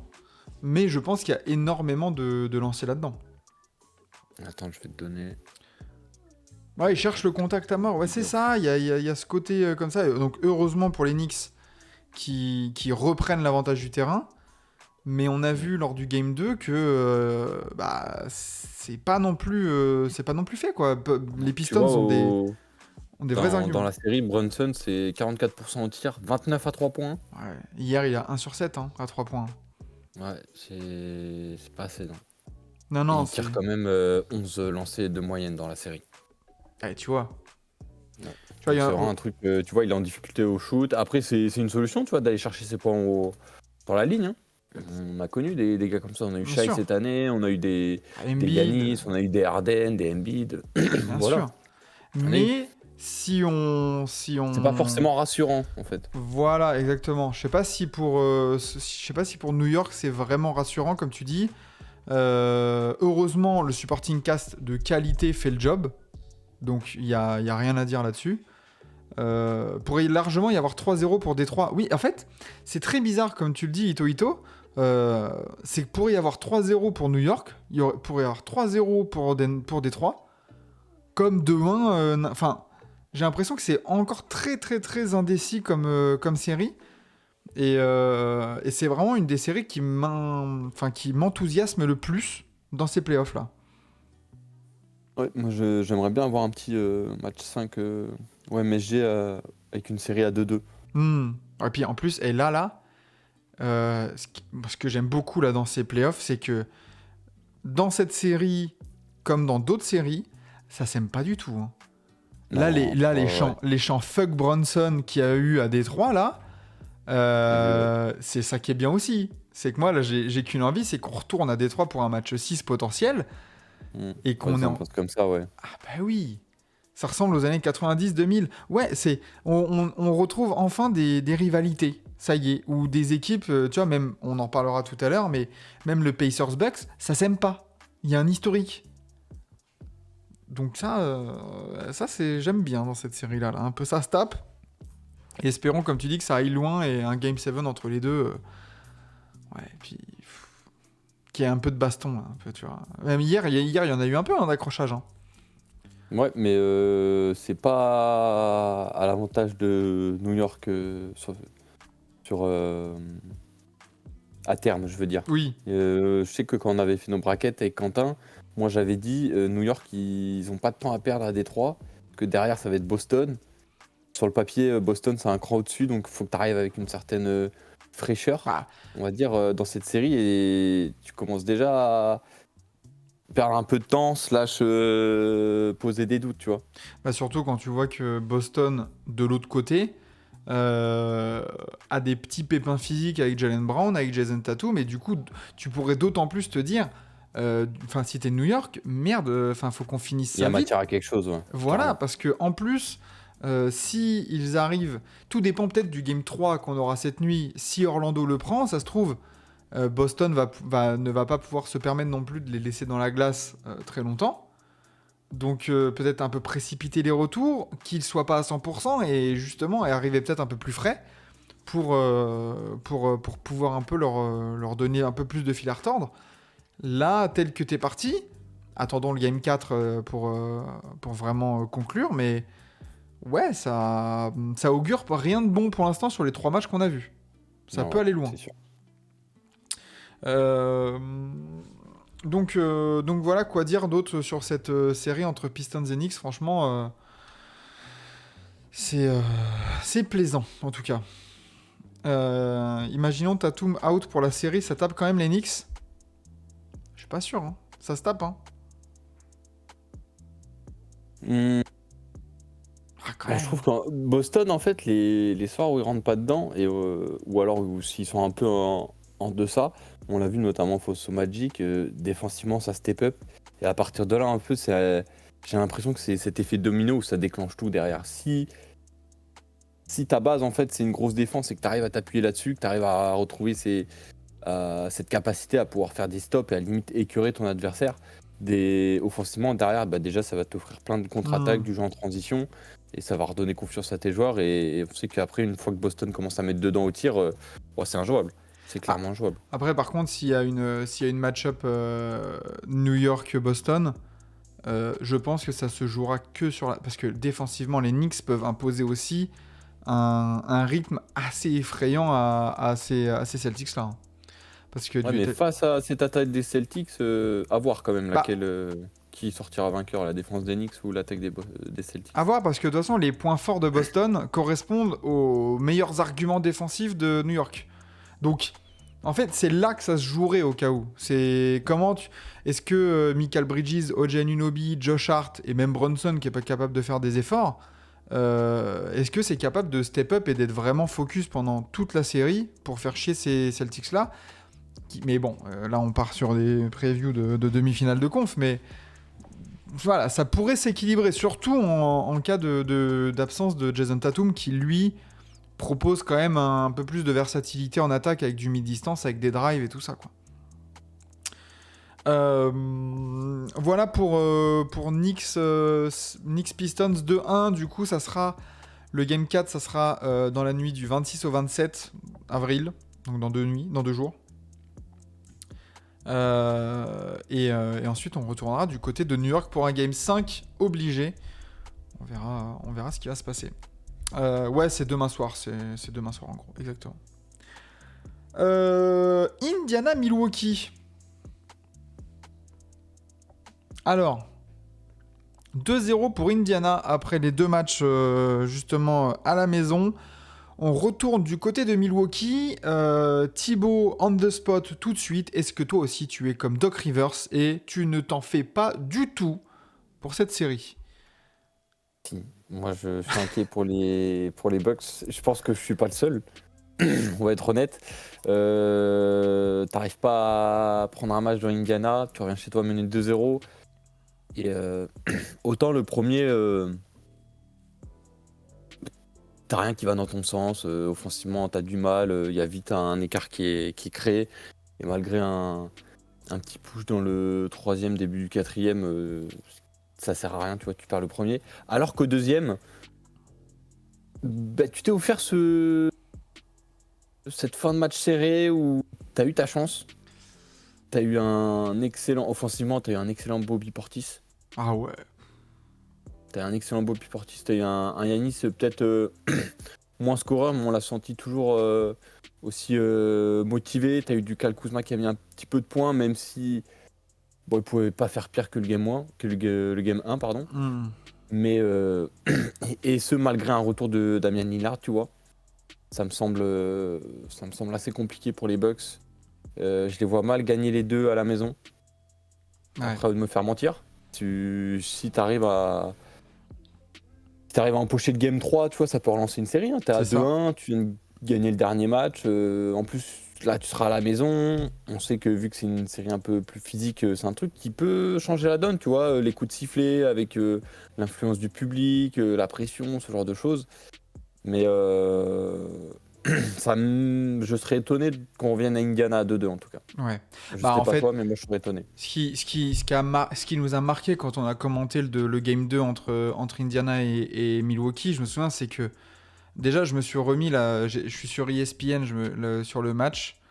mais je pense qu'il y a énormément de lancers là-dedans. Attends, je vais te donner. Ouais, il cherche le contact à mort, ouais, c'est ça, il y a ce côté comme ça. Donc heureusement pour les Knicks qui reprennent l'avantage du terrain, mais on a vu lors du Game 2 que bah, c'est pas non plus fait, quoi. Les Pistons ont des vrais dans arguments. la série, Brunson, c'est 44% au tir, 29 à 3 points. Ouais. Hier, il a 1 sur 7 hein, à 3 points. Ouais, c'est pas assez, non. Non, non, Il tire quand même 11 lancers de moyenne dans la série. Ouais, tu vois. Ouais. Tu vois, il y C'est a vraiment un truc, tu vois, il est en difficulté au shoot. Après, c'est une solution, tu vois, d'aller chercher ses points dans la ligne. Hein. On a connu des gars comme ça. On a eu Bien Shai sûr. cette année, on a eu des Embiid, Giannis, on a eu des Harden, des Embiid. bien Voilà. sûr. Mais si on... C'est pas forcément rassurant, en fait. Voilà, exactement. Je sais pas si pour New York, c'est vraiment rassurant, comme tu dis. Heureusement, le supporting cast de qualité fait le job. Donc, il y a rien à dire là-dessus. Pourrait largement y avoir 3-0 pour Détroit. Oui, en fait, c'est très bizarre, comme tu le dis, Ito. c'est que pour y avoir 3-0 pour New York, pour y avoir 3-0 pour Détroit, comme 2-1. Enfin, j'ai l'impression que c'est encore très très très indécis comme série. Et c'est vraiment une des séries qui m'enthousiasme le plus dans ces playoffs-là. Ouais, moi j'aimerais bien avoir un petit match 5 MSG avec une série à 2-2. Et puis en plus, et là, ce que j'aime beaucoup là dans ces playoffs, c'est que dans cette série, comme dans d'autres séries, ça s'aime pas du tout. Hein. Là, les chants Fuck Bronson qu'il y a eu à Détroit, là, c'est ça qui est bien aussi. C'est que moi, là, j'ai qu'une envie, c'est qu'on retourne à Détroit pour un match 6 potentiel. Et qu'on est comme ça, ouais. Ah bah oui, ça ressemble aux années 90-2000. Ouais, on retrouve enfin des rivalités, ça y est, ou des équipes, tu vois, même, on en parlera tout à l'heure, mais même le Pacers-Bucks, ça s'aime pas. Il y a un historique. Donc j'aime bien dans cette série-là. Là. Un peu ça se tape. Et espérons, comme tu dis, que ça aille loin et un Game 7 entre les deux. Ouais, et puis... qu'il y ait un peu de baston, un peu, tu vois. Même hier, il y en a eu un peu d'accrochage. Hein. Ouais, mais c'est pas à l'avantage de New York à terme, je veux dire. Oui. Je sais que quand on avait fait nos brackets avec Quentin, moi j'avais dit New York, ils ont pas de temps à perdre à Détroit, que derrière ça va être Boston. Sur le papier, Boston c'est un cran au-dessus, donc il faut que tu arrives avec une certaine fraîcheur, on va dire, dans cette série, et tu commences déjà à perdre un peu de temps, poser des doutes, tu vois. Bah surtout quand tu vois que Boston, de l'autre côté, a des petits pépins physiques avec Jaylen Brown, avec Jason Tatum, et du coup, tu pourrais d'autant plus te dire, si t'es New York, merde, faut qu'on finisse ça vite. Il y a matière à quelque chose, ouais. Voilà, carrément. Parce que en plus, si ils arrivent, tout dépend peut-être du Game 3 qu'on aura cette nuit, si Orlando le prend, ça se trouve, Boston ne va pas pouvoir se permettre non plus de les laisser dans la glace très longtemps. Donc peut-être un peu précipiter les retours, qu'ils ne soient pas à 100% et justement arriver peut-être un peu plus frais pour pouvoir un peu leur donner un peu plus de fil à retordre. Là, tel que t'es parti, attendons le Game 4 pour vraiment conclure, mais ouais, ça augure rien de bon pour l'instant sur les 3 matchs qu'on a vus. Ça peut aller loin. C'est sûr. Donc voilà, quoi dire d'autre sur cette série entre Pistons et Knicks. Franchement, c'est plaisant en tout cas. Imaginons Tatum out pour la série, ça tape quand même les Knicks. Je suis pas sûr, hein. Ça se tape. Hein. Je trouve que Boston, en fait, les soirs où ils rentrent pas dedans, ou alors s'ils sont un peu en deçà, on l'a vu notamment face au Magic, défensivement ça step up, et à partir de là un peu, j'ai l'impression que c'est cet effet domino où ça déclenche tout derrière. Si ta base en fait c'est une grosse défense et que tu arrives à t'appuyer là-dessus, que tu arrives à retrouver cette capacité à pouvoir faire des stops et à la limite écœurer ton adversaire, offensivement derrière, déjà ça va t'offrir plein de contre-attaques du jeu en transition, et ça va redonner confiance à tes joueurs, et on sait qu'après, une fois que Boston commence à mettre dedans au tir, c'est injouable. C'est clairement jouable. Après, par contre, s'il y a une match-up New York-Boston, je pense que ça se jouera que sur parce que défensivement, les Knicks peuvent imposer aussi un rythme assez effrayant à ces Celtics-là. Hein. Parce que mais face à cette attaque des Celtics, à voir quand même qui sortira vainqueur, la défense des Knicks ou l'attaque des Celtics. À voir, parce que de toute façon, les points forts de Boston correspondent aux meilleurs arguments défensifs de New York. Donc, en fait, c'est là que ça se jouerait au cas où. C'est est-ce que Michael Bridges, OJ Anunoby, Josh Hart et même Brunson, qui n'est pas capable de faire des efforts, est-ce que c'est capable de step up et d'être vraiment focus pendant toute la série pour faire chier ces Celtics-là mais bon, là on part sur des previews de demi-finale de conf, mais voilà, ça pourrait s'équilibrer, surtout en cas d'absence de Jason Tatum, qui lui propose quand même un peu plus de versatilité en attaque avec du mid-distance, avec des drives et tout ça, quoi. Voilà pour Knicks Pistons 2-1. Du coup, ça sera le Game 4, ça sera dans la nuit du 26 au 27 avril, donc dans 2 jours. Et ensuite, on retournera du côté de New York pour un Game 5 obligé. On verra ce qui va se passer. Ouais, c'est demain soir. C'est demain soir, en gros. Exactement. Indiana-Milwaukee. Alors, 2-0 pour Indiana après les 2 matchs justement à la maison. On retourne du côté de Milwaukee. Thibaut, on the spot tout de suite. Est-ce que toi aussi tu es comme Doc Rivers et tu ne t'en fais pas du tout pour cette série? Si. Moi, je suis inquiet pour les Bucks. Je pense que je suis pas le seul. On va être honnête. T'arrives pas à prendre un match dans Indiana, tu reviens chez toi mené 2-0. Et autant le premier, t'as rien qui va dans ton sens. Offensivement, t'as du mal. Il y a vite un écart qui est créé. Et malgré un petit push dans le troisième, début du quatrième, ça sert à rien, tu vois, tu perds le premier. Alors qu'au deuxième, bah, tu t'es offert cette fin de match serré où t'as eu ta chance. T'as eu un excellent, offensivement, t'as eu un excellent Bobby Portis. Ah ouais. T'as eu un excellent Bobby Portis. T'as eu un Yanis peut-être moins scoreur, mais on l'a senti toujours aussi motivé. T'as eu du Kyle Kuzma qui a mis un petit peu de points, même si bon, il pouvait pas faire pire que le game 1, le game 1, pardon. Mais et ce malgré un retour de Damian Lillard, tu vois. Ça me semble assez compliqué pour les Bucks. Je les vois mal gagner les 2 à la maison. Ouais. Après, de me faire mentir. Si t'arrives à empocher le game 3, tu vois, ça peut relancer une série. Hein. T'es à C'est ça. 2-1, tu viens de gagner le dernier match. En plus, là, tu seras à la maison. On sait que vu que c'est une série un peu plus physique, c'est un truc qui peut changer la donne, tu vois. Les coups de sifflet avec l'influence du public, la pression, ce genre de choses. Mais je serais étonné qu'on revienne à Indiana à 2-2 en tout cas. Ouais. Je Bah sais en pas fait, toi, mais moi je serais étonné. ce qui nous a marqué quand on a commenté le Game 2 entre Indiana et Milwaukee, je me souviens, c'est que déjà, je me suis remis là, je suis sur ESPN sur le match,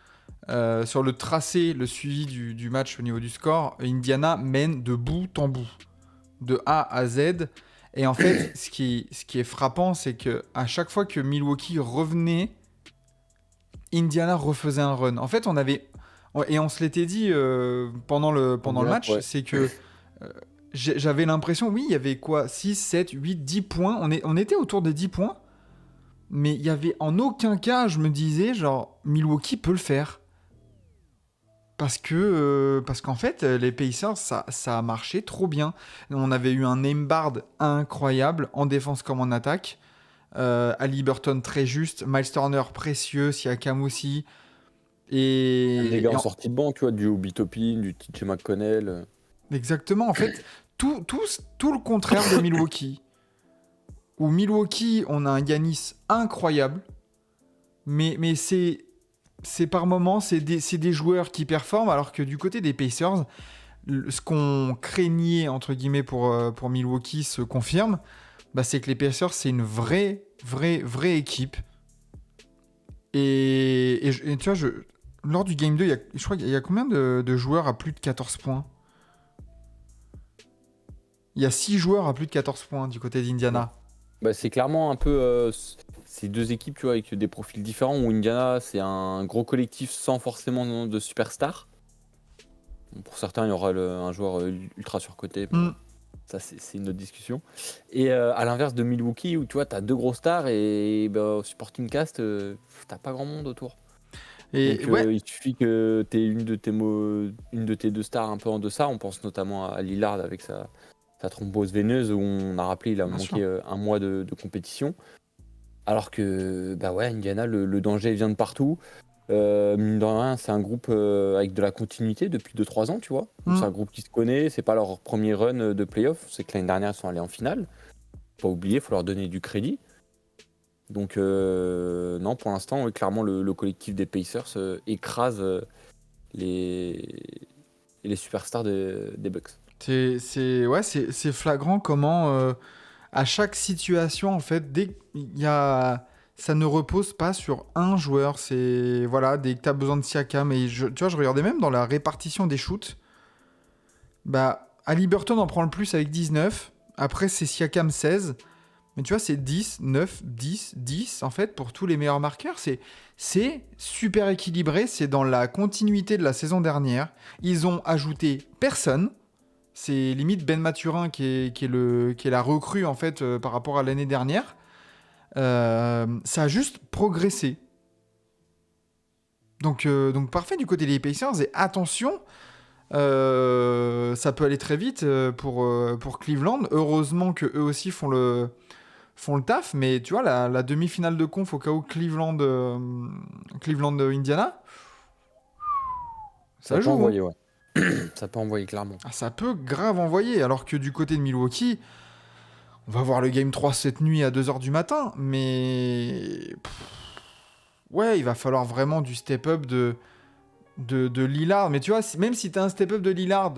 sur le tracé, le suivi du match au niveau du score. Indiana mène de bout en bout, de A à Z. Et en fait, ce qui est frappant, c'est que à chaque fois que Milwaukee revenait, Indiana refaisait un run. En fait, on se l'était dit pendant le match, Ouais. c'est que j'avais l'impression, oui, il y avait quoi, 6, 7, 8, 10 points. On était autour des 10 points. Mais il y avait en aucun cas, je me disais, genre, Milwaukee peut le faire. Parce qu'en fait, les Pacers, ça a marché trop bien. On avait eu un Nembhard incroyable, en défense comme en attaque. Haliburton très juste, Miles Turner précieux, Siakam aussi. Même des gars Et en sortie de banc, tu vois, du Obi Toppin, du TJ McConnell. exactement, en fait, tout le contraire de Milwaukee. Où Milwaukee, on a un Giannis incroyable, mais c'est par moments, c'est des joueurs qui performent, alors que du côté des Pacers, ce qu'on craignait, entre guillemets, pour Milwaukee se confirme, bah, c'est que les Pacers, c'est une vraie équipe. Et tu vois, lors du Game 2, je crois qu'il y a combien de joueurs à plus de 14 points? Il y a 6 joueurs à plus de 14 points du côté d'Indiana. Bah, c'est clairement un peu ces deux équipes, tu vois, avec des profils différents. Où Indiana, c'est un gros collectif sans forcément de superstars. Bon, pour certains, il y aura un joueur ultra surcoté. Mais ça, c'est une autre discussion. Et à l'inverse de Milwaukee, où tu vois, t'as 2 gros stars et bah, au supporting cast, t'as pas grand monde autour. Et Donc ouais, il suffit que tu aies une de tes 2 stars un peu en deçà. On pense notamment à Lillard avec sa thrombose veineuse où on a rappelé il a bien manqué sûr. un mois de compétition. Alors que bah ouais, Indiana, le danger vient de partout. Mine de rien, c'est un groupe avec de la continuité depuis 2-3 ans, tu vois. Donc, c'est un groupe qui se connaît, c'est pas leur premier run de playoff. C'est que l'année dernière, ils sont allés en finale. Faut pas oublier, faut leur donner du crédit. Donc non, pour l'instant, ouais, clairement, le collectif des Pacers écrase les, les superstars des Bucks. C'est flagrant comment, à chaque situation, en fait, dès qu'il y a. ça ne repose pas sur un joueur. C'est voilà, dès que tu as besoin de Siakam, et tu vois, je regardais même dans la répartition des shoots. Bah, Haliburton en prend le plus avec 19. Après, c'est Siakam 16. Mais tu vois, c'est 10, 9, 10, 10, en fait, pour tous les meilleurs marqueurs. C'est super équilibré. C'est dans la continuité de la saison dernière. Ils ont ajouté personne. C'est limite Ben Maturin qui est la recrue, en fait, par rapport à l'année dernière. Ça a juste progressé. Donc parfait du côté des Pacers. Et attention, ça peut aller très vite pour Cleveland. Heureusement qu'eux aussi font le taf. Mais tu vois, la demi-finale de conf au cas où Cleveland Indiana, Ça ça peut joue. Hein. envoyer, ouais. Ça peut envoyer clairement. Ah, ça peut grave envoyer. Alors que du côté de Milwaukee, on va voir le Game 3 cette nuit à 2h du matin. Mais ouais, il va falloir vraiment du step-up de Lillard. Mais tu vois, même si tu as un step-up de Lillard,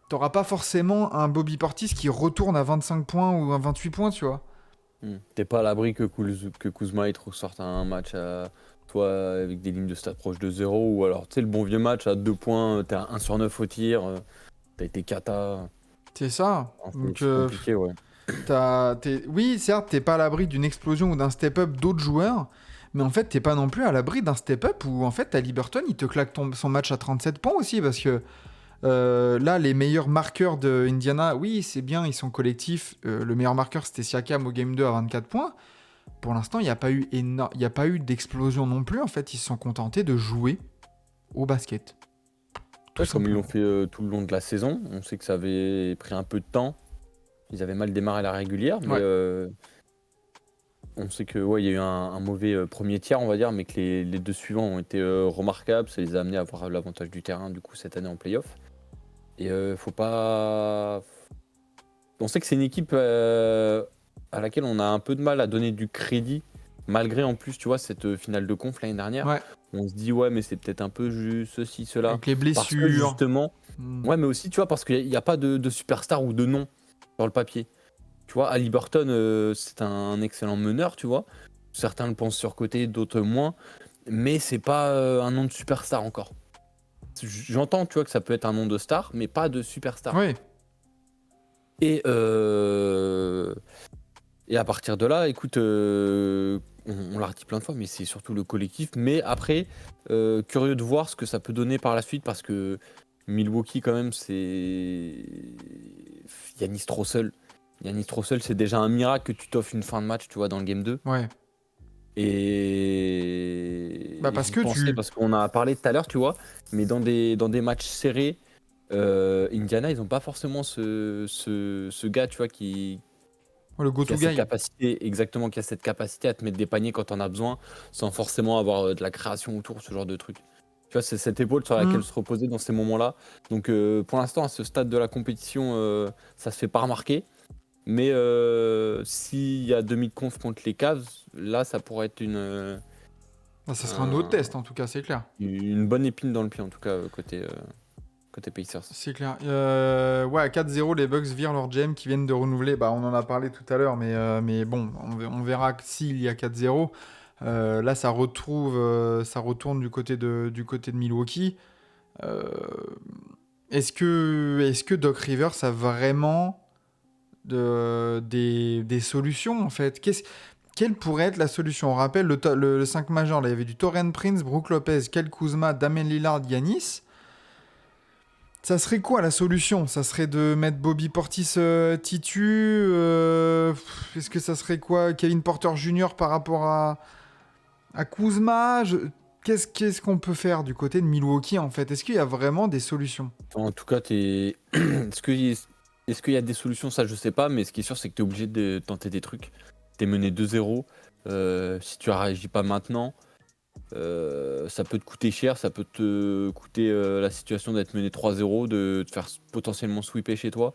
t'auras pas forcément un Bobby Portis qui retourne à 25 points ou à 28 points, tu vois. T'es pas à l'abri que Kuzma il te ressorte un match toi avec des lignes de stats proches de 0 ou alors tu sais le bon vieux match à 2 points, t'es à 1 sur 9 au tir, t'as été cata. C'est ça. Donc, C'est compliqué, ouais. oui, certes, t'es pas à l'abri d'une explosion ou d'un step-up d'autres joueurs, mais en fait, t'es pas non plus à l'abri d'un step-up où en fait, t'as Liberton, il te claque son match à 37 points aussi, parce que là, les meilleurs marqueurs de Indiana, oui, c'est bien, ils sont collectifs. Le meilleur marqueur, c'était Siakam au Game 2 à 24 points. Pour l'instant, il n'y a pas eu d'explosion non plus. En fait, ils se sont contentés de jouer au basket. Tout Ouais, comme ils l'ont simplement. fait tout le long de la saison, on sait que ça avait pris un peu de temps. Ils avaient mal démarré la régulière, mais Ouais. on sait que ouais, il y a eu un mauvais premier tiers, on va dire, mais que les deux suivants ont été remarquables. Ça les a amenés à avoir l'avantage du terrain du coup cette année en playoff. Et faut pas. On sait que c'est une équipe à laquelle on a un peu de mal à donner du crédit, malgré en plus, tu vois, cette finale de conf l'année dernière. Ouais. On se dit, ouais, mais c'est peut-être un peu juste ceci, cela. Avec les Parce que blessures. justement, ouais, mais aussi, tu vois, parce qu'il n'y a pas de superstar ou de nom sur le papier. Tu vois, Haliburton, c'est un excellent meneur, tu vois. Certains le pensent surcoté, d'autres moins. Mais c'est pas un nom de superstar encore. J'entends, tu vois, que ça peut être un nom de star, mais pas de superstar. Ouais. Et à partir de là, écoute, on l'a redit plein de fois, mais c'est surtout le collectif. Mais après, curieux de voir ce que ça peut donner par la suite, parce que Milwaukee, quand même, c'est Giannis Russell. Giannis Russell, c'est déjà un miracle que tu t'offres une fin de match, tu vois, dans le game 2. Ouais. Bah Et parce j'y que pensais, tu. parce qu'on a parlé tout à l'heure, tu vois, mais dans des matchs serrés, Indiana, ils n'ont pas forcément ce gars, tu vois, qui Le a go-to cette guy. capacité, exactement, qui a cette capacité à te mettre des paniers quand on a besoin, sans forcément avoir de la création autour, ce genre de truc. Tu vois, c'est cette épaule sur laquelle se reposer dans ces moments-là. Donc, pour l'instant, à ce stade de la compétition, ça se fait pas remarquer. Mais s'il y a demi-conf contre les Cavs, là, ça pourrait être Bah, ça sera un autre test, en tout cas, c'est clair. une bonne épine dans le pied, en tout cas, côté Pacers. C'est clair. Ouais, à 4-0, les Bucks virent leur GM qui viennent de renouveler. Bah, on en a parlé tout à l'heure, mais bon, on verra que s'il y a 4-0. Là, ça retourne du côté de Milwaukee. Euh, est-ce que Doc Rivers a vraiment des solutions, en fait? Quelle pourrait être la solution? On rappelle le 5 majeur, là, il y avait du Taurean Prince, Brook Lopez, Kyle Kuzma, Damian Lillard, Giannis. Ça serait quoi la solution? Ça serait de mettre Bobby Portis titu Est-ce que ça serait quoi? Kevin Porter Jr. par rapport à Kuzma? Qu'est-ce qu'on peut faire du côté de Milwaukee, en fait? Est-ce qu'il y a vraiment des solutions? En tout cas, est-ce qu'il y a des solutions? Ça, je sais pas, mais ce qui est sûr, c'est que tu es obligé de tenter des trucs. Tu es mené 2-0. Si tu réagis pas maintenant, ça peut te coûter cher. Ça peut te coûter la situation d'être mené 3-0, de te faire potentiellement sweeper chez toi.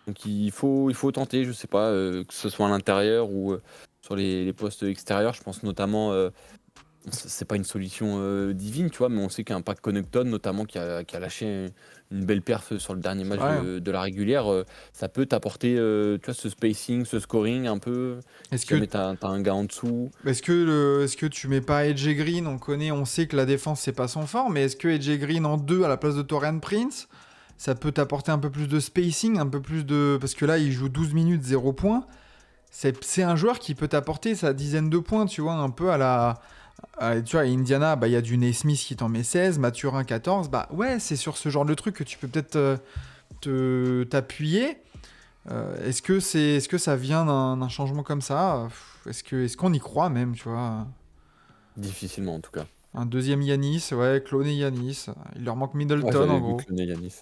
Donc il faut tenter, je sais pas, que ce soit à l'intérieur ou sur les postes extérieurs. Je pense notamment c'est pas une solution divine, tu vois, mais on sait qu'un Pat Connaughton, notamment, qui a lâché une belle perf sur le dernier match Ouais. de la régulière, ça peut t'apporter tu vois, ce spacing, ce scoring un peu. Est-ce Si que jamais t'as un gars en dessous. est-ce que tu mets pas AJ Green? On sait que la défense c'est pas son fort, mais est-ce que AJ Green en 2 à la place de Torian Prince, ça peut t'apporter un peu plus de spacing, un peu plus de parce que là il joue 12 minutes 0 points. C'est un joueur qui peut t'apporter sa dizaine de points, tu vois, un peu tu vois, à Indiana, bah il y a du Naismith qui t'en met 16, Mathurin 14, bah ouais, c'est sur ce genre de truc que tu peux peut-être t'appuyer. Est-ce que ça vient d'un changement comme ça? Est-ce qu'on y croit même, tu vois? Difficilement, en tout cas. Un deuxième Yanis, ouais, cloner Yanis. Il leur manque Ouais, Middleton en j'avais vu gros. que le Yanis.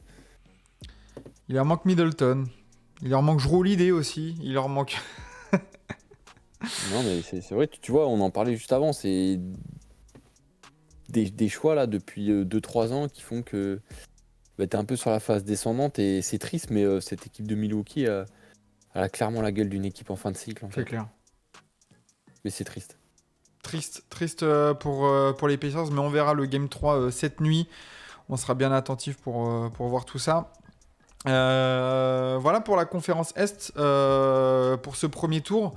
Il leur manque Middleton. Il leur manque Jrue Holiday aussi. Il leur manque. Non, mais c'est vrai, tu vois, on en parlait juste avant, c'est des choix là depuis 2-3 ans qui font que bah, t'es un peu sur la phase descendante et c'est triste, mais cette équipe de Milwaukee elle a clairement la gueule d'une équipe en fin de cycle en C'est fait. clair. Mais c'est triste. Triste pour les Pacers, mais on verra le Game 3 cette nuit. On sera bien attentif pour voir tout ça. Voilà pour la conférence Est, pour ce premier tour.